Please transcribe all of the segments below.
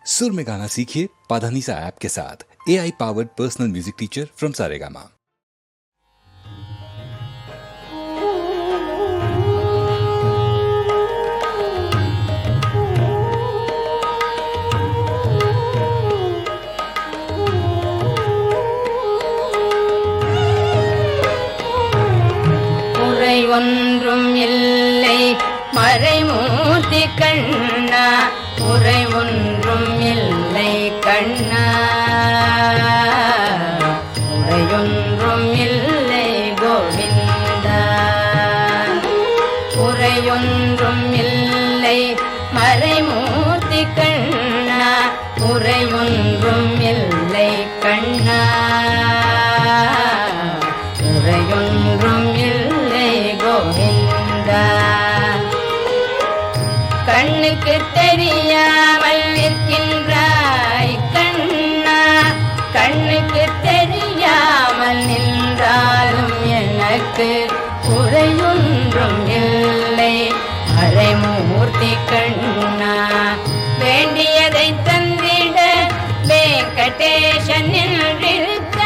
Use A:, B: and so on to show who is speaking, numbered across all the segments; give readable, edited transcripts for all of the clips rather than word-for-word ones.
A: सुर में गाना सीखिए पाधानीसा ऐप के साथ। AI powered personal music teacher from Saregama.
B: ஒன்றும் இல்லை மறைமூர்த்தி கண்ணா, உரை ஒன்றும் இல்லை கண்ணா, உரையொன்றும் இல்லை கோவிந்தா, உரையொன்றும் இல்லை மறைமூர்த்தி கண்ணா, உரை ஒன்றும் இல்லை கண்ணா, உரையொன்றும் இல்லை கோவிந்தா. கண்ணுக்கு தெரியாமல் நிற்கின்றாய் கண்ணா, கண்ணுக்கு தெரியாமல் நின்றாலும் எனக்கு குறையொன்றும் இல்லை மறைமூர்த்தி கண்ணா. வேண்டியதை தந்திட வெங்கடேசன் நின்றிருக்க,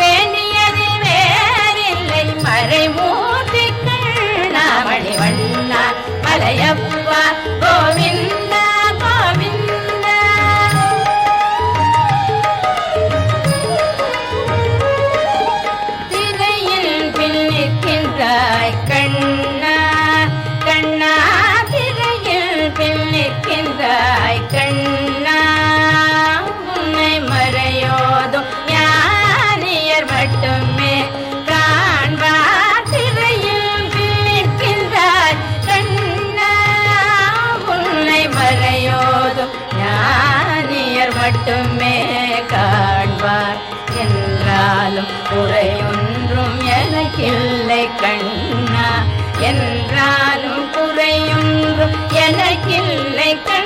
B: வேண்டியது வேறில்லை மறைமூர்த்தி கண்ணா. மணிவண்ணா மலையப்பா கோவிந்தா கோவிந்தா. திரையில் பின்னிற்கின்றாய் கண்ணா கண்ணா, திரையில் பின்னிற்கின்றாய் கண்ணா. உன்னை மறையோதும் ஞானியர் மட்டுமே காண்பார். திரையில் பின்னிற்கின்றாய் கண்ணா, உன்னை மறையோதும் ஞானியர் மட்டுமே காண்பார். என்றாலும் குறையொன்றும் எனக்கில்லை கண்ணா, என்றாலும் குறையொன்றும் எனக்கில்லை கண்ணா.